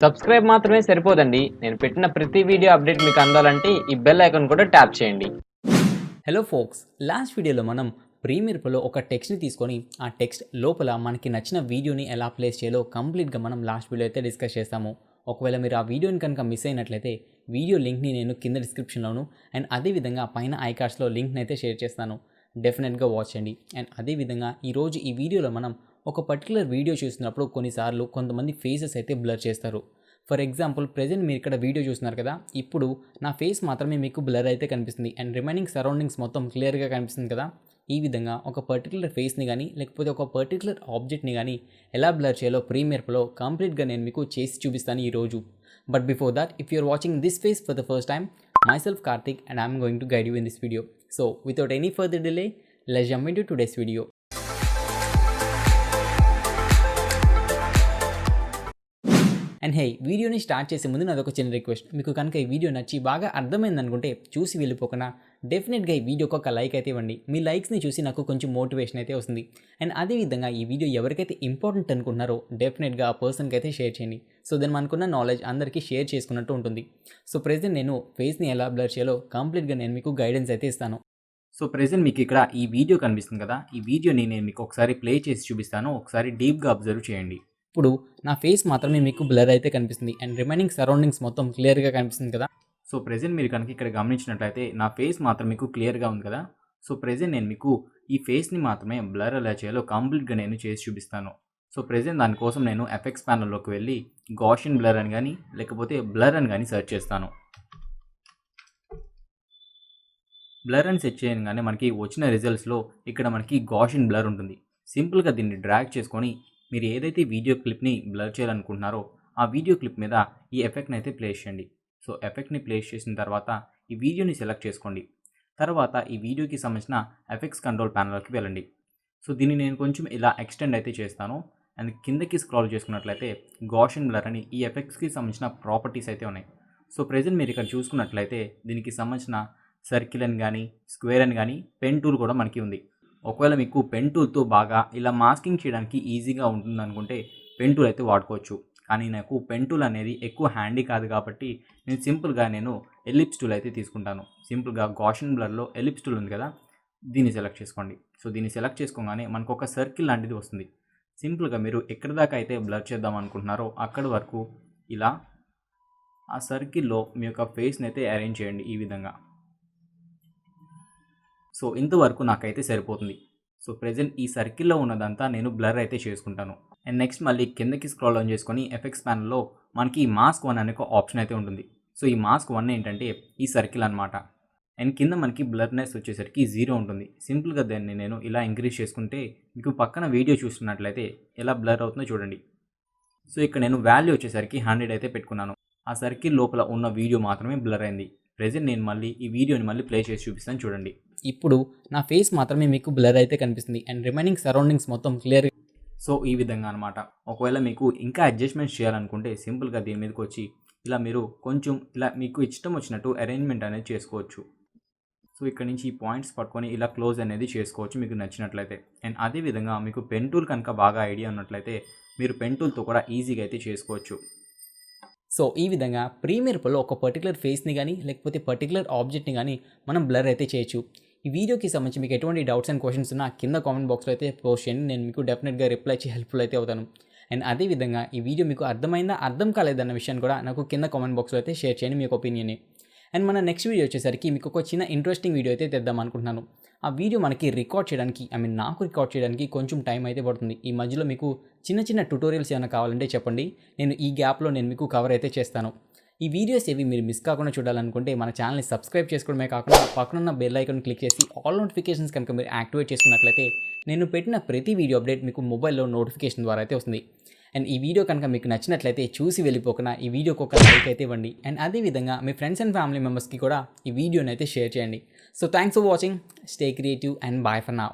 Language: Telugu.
సబ్స్క్రైబ్ మాత్రమే సరిపోదండి. నేను పెట్టిన ప్రతి వీడియో అప్డేట్ మీకు అందాలంటే ఈ బెల్ ఐకాన్ కూడా ట్యాప్ చేయండి. హలో ఫోక్స్, లాస్ట్ వీడియోలో మనం ప్రీమియర్ ప్రోలో ఒక టెక్స్ట్ని తీసుకొని ఆ టెక్స్ట్ లోపల మనకి నచ్చిన వీడియోని ఎలా ప్లేస్ చేయాలో కంప్లీట్గా మనం లాస్ట్ వీడియో అయితే డిస్కస్ చేస్తాము. ఒకవేళ మీరు ఆ వీడియోని కనుక మిస్ అయినట్లయితే వీడియో లింక్ని నేను కింద డిస్క్రిప్షన్లోను అండ్ అదేవిధంగా పైన ఐకార్డ్స్లో లింక్ని అయితే షేర్ చేస్తాను. డెఫినెట్గా వాచ్ చేయండి. అండ్ అదేవిధంగా ఈరోజు ఈ వీడియోలో మనం ఒక పర్టికులర్ వీడియో చూసినప్పుడు కొన్నిసార్లు కొంతమంది ఫేసెస్ అయితే బ్లర్ చేస్తారు. ఫర్ ఎగ్జాంపుల్ ప్రెజెంట్ మీరు ఇక్కడ వీడియో చూస్తున్నారు కదా, ఇప్పుడు నా ఫేస్ మాత్రమే మీకు బ్లర్ అయితే కనిపిస్తుంది అండ్ రిమైనింగ్ సరౌండింగ్స్ మొత్తం క్లియర్గా కనిపిస్తుంది కదా. ఈ విధంగా ఒక పర్టికులర్ ఫేస్ని కానీ లేకపోతే ఒక పర్టికులర్ ఆబ్జెక్ట్ని కానీ ఎలా బ్లర్ చేయాలో ప్రీమియర్ ప్రోలో కంప్లీట్గా నేను మీకు చేసి చూపిస్తాను ఈరోజు. But before that, if you're watching this face for the first time, myself Karthik and I'm going to guide you in this video. So without any further delay, let's jump into today's video. And hey, వీడియోని స్టార్ట్ చేసే ముందు నాదొక చిన్న రిక్వెస్ట్. మీకు కనుక ఈ వీడియో నచ్చి బాగా అర్థమైంది అనుకుంటే చూసి వెళ్ళిపోకుండా డెఫినెట్గా ఈ వీడియోకి ఒక లైక్ అయితే ఇవ్వండి. మీ లైక్స్ని చూసి నాకు కొంచెం మోటివేషన్ అయితే వస్తుంది. అండ్ అదేవిధంగా ఈ వీడియో ఎవరికైతే ఇంపార్టెంట్ అనుకుంటున్నారో డెఫినెట్గా ఆ పర్సన్కి అయితే షేర్ చేయండి. సో దెన్ మనకున్న నాలెడ్జ్ అందరికీ షేర్ చేసుకున్నట్టు ఉంటుంది. సో ప్రెజెంట్ నేను ఫేస్ని ఎలా బ్లర్ చేయాలో కంప్లీట్గా నేను మీకు గైడెన్స్ అయితే ఇస్తాను. సో ప్రెజెంట్ మీకు ఇక్కడ ఈ వీడియో కనిపిస్తుంది కదా, ఈ వీడియోని నేను మీకు ఒకసారి ప్లే చేసి చూపిస్తాను. ఒకసారి డీప్గా అబ్జర్వ్ చేయండి. ఇప్పుడు నా ఫేస్ మాత్రమే మీకు బ్లర్ అయితే కనిపిస్తుంది అండ్ రిమైనింగ్ సరౌండింగ్స్ మొత్తం క్లియర్గా కనిపిస్తుంది కదా. సో ప్రెజెంట్ మీరు కనుక ఇక్కడ గమనించినట్లయితే నా ఫేస్ మాత్రం మీకు క్లియర్గా ఉంది కదా. సో ప్రెజెంట్ నేను మీకు ఈ ఫేస్ని మాత్రమే బ్లర్ ఎలా చేయాలో కంప్లీట్గా నేను చేసి చూపిస్తాను. సో ప్రెజెంట్ దానికోసం నేను ఎఫెక్ట్స్ ప్యానల్లోకి వెళ్ళి గాషియన్ బ్లర్ అని కానీ లేకపోతే బ్లర్ అని కానీ సెర్చ్ చేస్తాను. బ్లర్ అని సెర్చ్ చేయగానే మనకి వచ్చిన రిజల్ట్స్లో ఇక్కడ మనకి గాషియన్ బ్లర్ ఉంటుంది. సింపుల్గా దీన్ని డ్రాగ్ చేసుకొని మీరు ఏదైతే వీడియో క్లిప్ని బ్లర్ చేయాలనుకుంటున్నారో ఆ వీడియో క్లిప్ మీద ఈ ఎఫెక్ట్ని అయితే ప్లేస్ చేయండి. సో ఎఫెక్ట్ని ప్లేస్ చేసిన తర్వాత ఈ వీడియోని సెలెక్ట్ చేసుకోండి. తర్వాత ఈ వీడియోకి సంబంధించిన ఎఫెక్ట్స్ కంట్రోల్ ప్యానల్కి వెళ్ళండి. సో దీన్ని నేను కొంచెం ఇలా ఎక్స్టెండ్ అయితే చేస్తాను. అండ్ కిందకి స్క్రాల్ చేసుకున్నట్లయితే గాషియన్ బ్లర్ అని ఈ ఎఫెక్ట్స్కి సంబంధించిన ప్రాపర్టీస్ అయితే ఉన్నాయి. సో ప్రెజెంట్ మీరు ఇక్కడ చూసుకున్నట్లయితే దీనికి సంబంధించిన సర్కిల్ అని కానీ స్క్వేర్ అని కానీ పెన్ టూల్ కూడా మనకి ఉంది. ఒకవేళ మీకు పెన్ టూల్తో బాగా ఇలా మాస్కింగ్ చేయడానికి ఈజీగా ఉంటుంది అనుకుంటే పెన్ టూల్ అయితే వాడుకోవచ్చు. కానీ నాకు పెన్ టూల్ అనేది ఎక్కువ హ్యాండీ కాదు కాబట్టి నేను సింపుల్గా ఎలిప్స్ టూల్ అయితే తీసుకుంటాను. సింపుల్గా గాషియన్ బ్లర్లో ఎలిప్స్ టూల్ ఉంది కదా, దీన్ని సెలెక్ట్ చేసుకోండి. సో దీన్ని సెలెక్ట్ చేసుకోగానే మనకు ఒక సర్కిల్ లాంటిది వస్తుంది. సింపుల్గా మీరు ఎక్కడి దాకా అయితే బ్లర్ చేద్దాం అనుకుంటున్నారో అక్కడి వరకు ఇలా ఆ సర్కిల్లో మీ యొక్క ఫేస్ని అయితే అరేంజ్ చేయండి ఈ విధంగా. సో ఇంతవరకు నాకైతే సరిపోతుంది. సో ప్రెజెంట్ ఈ సర్కిల్లో ఉన్నదంతా నేను బ్లర్ అయితే చేసుకుంటాను. అండ్ నెక్స్ట్ మళ్ళీ కిందకి స్క్రోల్ ఆన్ చేసుకొని ఎఫెక్ట్స్ ప్యానల్లో మనకి మాస్క్ 1 అనే ఒక ఆప్షన్ అయితే ఉంటుంది. సో ఈ మాస్క్ 1 ఏంటంటే ఈ సర్కిల్ అనమాట. అండ్ కింద మనకి బ్లర్నెస్ వచ్చేసరికి 0 ఉంటుంది. సింపుల్గా దాన్ని నేను ఇలా ఇంక్రీజ్ చేసుకుంటే మీకు పక్కన వీడియో చూస్తున్నట్లయితే ఎలా బ్లర్ అవుతుందో చూడండి. సో ఇక్కడ నేను వాల్యూ వచ్చేసరికి 100 అయితే పెట్టుకున్నాను. ఆ సర్కిల్ లోపల ఉన్న వీడియో మాత్రమే బ్లర్ అయింది. ప్రెజెంట్ నేను మళ్ళీ ఈ వీడియోని మళ్ళీ ప్లే చేసి చూపిస్తాను చూడండి. ఇప్పుడు నా ఫేస్ మాత్రమే మీకు బ్లర్ అయితే కనిపిస్తుంది అండ్ రిమైనింగ్ సరౌండింగ్స్ మొత్తం క్లియర్. సో ఈ విధంగా అనమాట. ఒకవేళ మీకు ఇంకా అడ్జస్ట్మెంట్స్ చేయాలనుకుంటే సింపుల్గా దీని మీదకి వచ్చి ఇలా మీరు కొంచెం ఇలా మీకు ఇష్టం వచ్చినట్టు అరేంజ్మెంట్ అనేది చేసుకోవచ్చు. సో ఇక్కడ నుంచి ఈ పాయింట్స్ పట్టుకొని ఇలా క్లోజ్ అనేది చేసుకోవచ్చు మీకు నచ్చినట్లయితే. అండ్ అదేవిధంగా మీకు పెన్ టూల్ కనుక బాగా ఐడియా ఉన్నట్లయితే మీరు పెన్ టూల్తో కూడా ఈజీగా అయితే చేసుకోవచ్చు. సో ఈ విధంగా ప్రీమియర్ ప్రోలో ఒక పర్టికులర్ ఫేస్ని కానీ లేకపోతే పర్టికులర్ ఆబ్జెక్ట్ని కానీ మనం బ్లర్ అయితే చేయొచ్చు. ఈ వీడియోకి సంబంధించి మీకు ఎటువంటి డౌట్స్ అండ్ క్వశ్చన్స్ ఉన్నా కింద కామెంట్ బాక్స్లో అయితే పోస్ట్ చేయండి. నేను మీకు డెఫినెట్గా రిప్లై చేసి హెల్ప్ఫుల్ అయితే అవుతాను. అండ్ అదేవిధంగా ఈ వీడియో మీకు అర్థమైందా అర్థం కాలేదన్న విషయాన్ని కూడా నాకు కింద కామెంట్ బాక్స్లో అయితే షేర్ చేయండి మీ ఒపీనియన్ని. అండ్ మన నెక్స్ట్ వీడియో వచ్చేసరికి మీకు ఒక చిన్న ఇంట్రెస్టింగ్ వీడియో అయితే తెద్దాం అనుకుంటున్నాను. ఆ వీడియో మనకి రికార్డ్ చేయడానికి నాకు రికార్డ్ చేయడానికి కొంచెం టైం అయితే పడుతుంది. ఈ మధ్యలో మీకు చిన్న చిన్న ట్యుటోరియల్స్ ఏమైనా కావాలంటే చెప్పండి, నేను ఈ గ్యాప్లో నేను మీకు కవర్ అయితే చేస్తాను. ఈ వీడియోస్ ఏవి మీరు మిస్ కాకుండా చూడాలనుకుంటే మన ఛానల్ని సబ్స్క్రైబ్ చేసుకోవడమే కాకుండా పక్కనున్న బెల్ ఐకాన్ క్లిక్ చేసి ఆల్ నోటిఫికేషన్స్ కనుక మీరు యాక్టివేట్ చేసుకున్నట్లయితే నేను పెట్టిన ప్రతి వీడియో అప్డేట్ మీకు మొబైల్లో నోటిఫికేషన్ ద్వారా అయితే వస్తుంది. అండ్ ఈ వీడియో కనుక మీకు నచ్చినట్లయితే చూసి వెళ్ళిపోకుండా ఈ వీడియోకి ఒక లైక్ అయితే ఇవ్వండి. అండ్ అదేవిధంగా మీ ఫ్రెండ్స్ అండ్ ఫ్యామిలీ మెంబర్స్కి కూడా ఈ వీడియోని అయితే షేర్ చేయండి. So thanks for watching, stay creative and bye for now.